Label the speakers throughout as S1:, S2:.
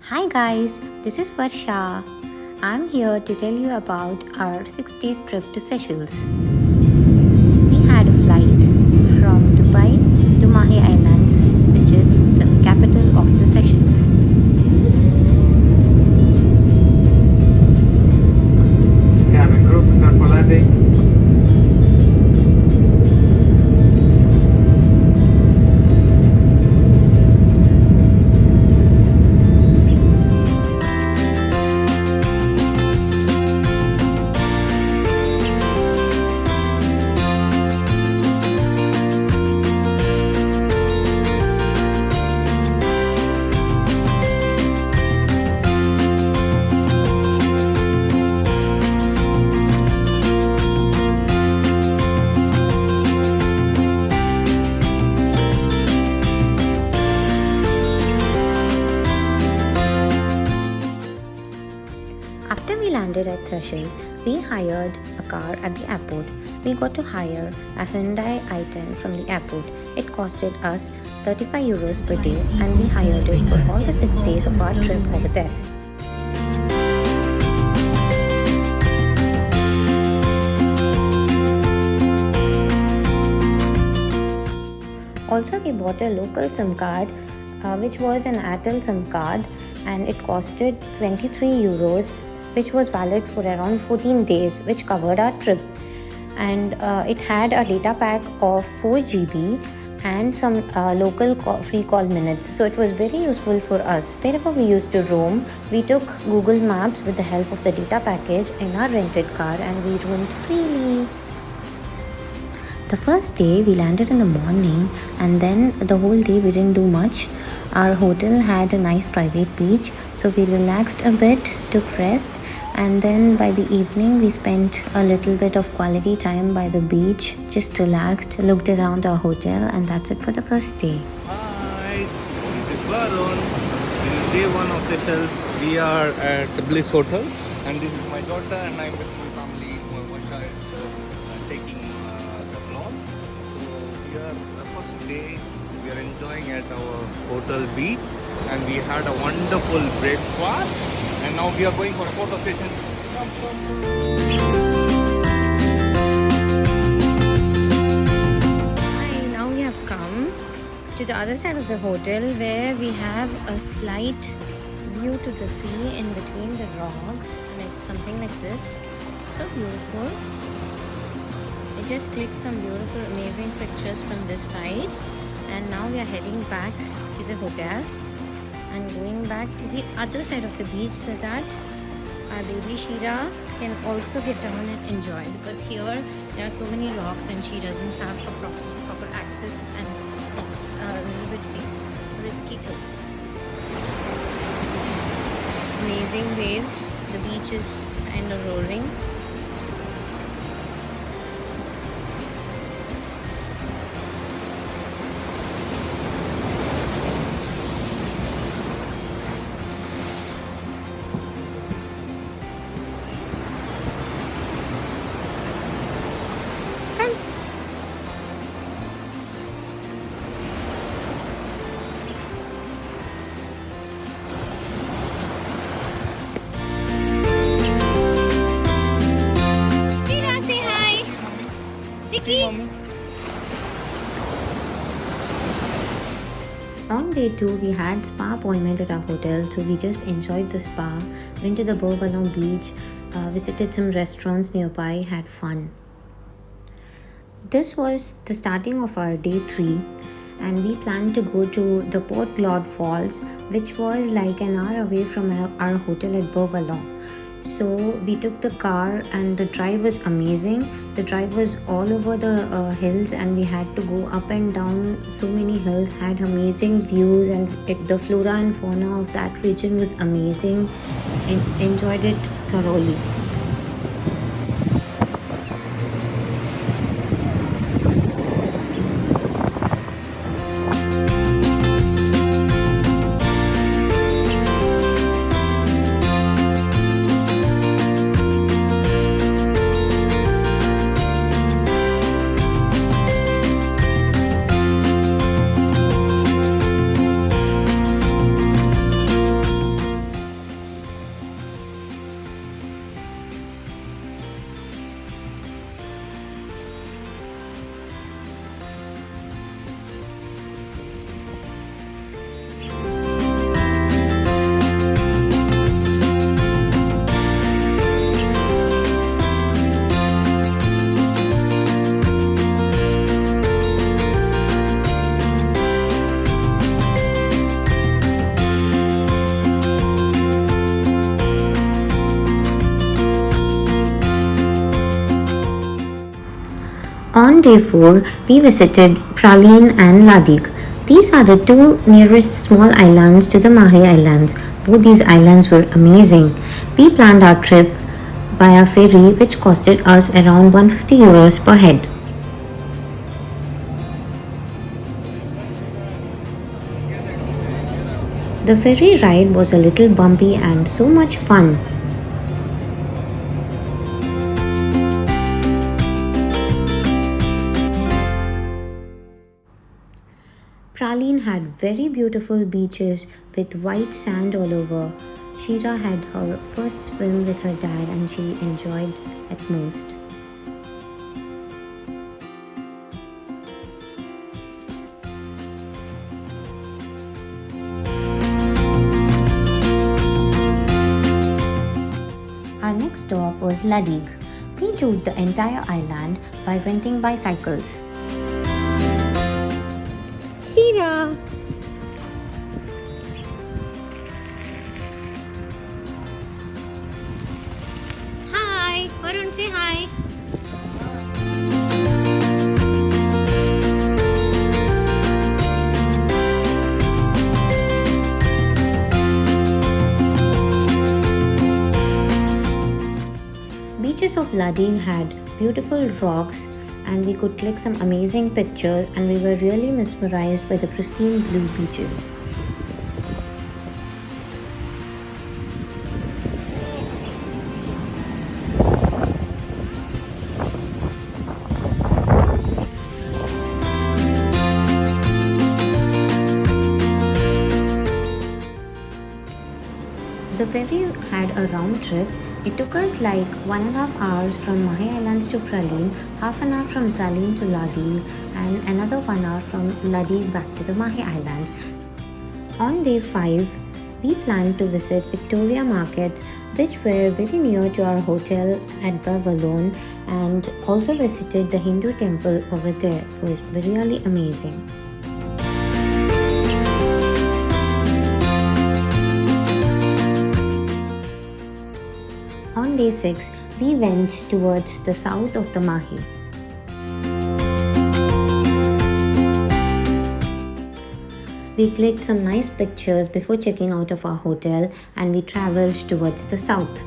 S1: Hi guys, this is Varsha. I'm here to tell you about our 6 days trip to Seychelles. We had a flight from Dubai to Mahi Islands, which is the capital of the Seychelles.
S2: Cabin crew, prepare for landing.
S1: After we landed at Seychelles, we hired a car at the airport. We got to hire a Hyundai i10 from the airport. It costed us 35 euros per day and we hired it for all the 6 days of our trip over there. Also, we bought a local SIM card, which was an Airtel SIM card, and it costed 23 euros, which was valid for around 14 days, which covered our trip. And it had a data pack of 4 GB and some local free call minutes. So it was very useful for us. Wherever we used to roam, we took Google Maps with the help of the data package in our rented car and we roamed freely. The first day we landed in the morning and then the whole day we didn't do much. Our hotel had a nice private beach, so we relaxed a bit, took rest, and then by the evening we spent a little bit of quality time by the beach, just relaxed, looked around our hotel, and that's it for the first day.
S3: Hi, this is Varun. This is day one of Seychelles. We are at the Bliss Hotel, and this is my daughter, and I'm with my family. Vasha is taking the vlog. So we are the first day. We are enjoying at our hotel beach, and we had a wonderful breakfast. And now we are going for a photo session.
S1: Hi, now we have come to the other side of the hotel where we have a slight view to the sea in between the rocks, and it's something like this. So beautiful. I just clicked some beautiful, amazing pictures from this side, and now we are heading back to the hotel and going back to the other side of the beach so that our baby Shira can also get down and enjoy, because here there are so many rocks and she doesn't have a proper access and it's a little bit risky too. Amazing waves, the beach is kind of roaring. On day 2, we had spa appointment at our hotel, so we just enjoyed the spa, went to the Beau Ballon beach, visited some restaurants nearby, had fun. This was the starting of our day 3, and we planned to go to the Port Claude Falls, which was like an hour away from our hotel at Beau Ballon. So we took the car and the drive was amazing. The drive was all over the hills and we had to go up and down so many hills, had amazing views, and the flora and fauna of that region was amazing. Enjoyed it thoroughly. On day 4, we visited Praslin and Ladik. These are the two nearest small islands to the Mahe Islands. Both these islands were amazing. We planned our trip by a ferry which costed us around 150 euros per head. The ferry ride was a little bumpy and so much fun. Praslin had very beautiful beaches with white sand all over. Shira had her first swim with her dad and she enjoyed it most. Our next stop was Ladik. We toured the entire island by renting bicycles. Shira! Hi! Varun, say hi! Beaches of Ladik had beautiful rocks and we could click some amazing pictures and we were really mesmerized by the pristine blue beaches. The ferry had a round trip. It took us like 1.5 hours from Mahe Islands to Praslin, half an hour from Praslin to Ladik, and another 1 hour from Ladik back to the Mahe Islands. On day 5, we planned to visit Victoria Markets, which were very near to our hotel at Bavalon, and also visited the Hindu temple over there. It was really amazing. On day 6, we went towards the south of the Mahe. We clicked some nice pictures before checking out of our hotel and we travelled towards the south.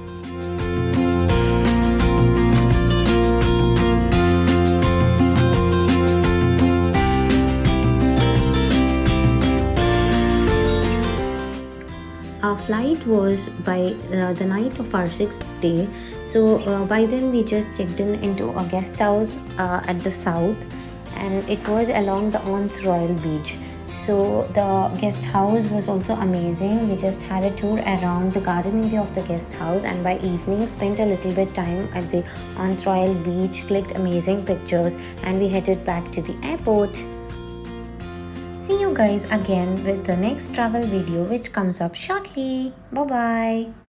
S1: Our flight was by the night of our 6th day, so by then we just checked into a guest house at the south, and it was along the Ons Royal Beach. So the guest house was also amazing. We just had a tour around the garden area of the guest house, and by evening spent a little bit time at the Ons Royal Beach, clicked amazing pictures, and we headed back to the airport. See you guys again with the next travel video which comes up shortly. Bye bye.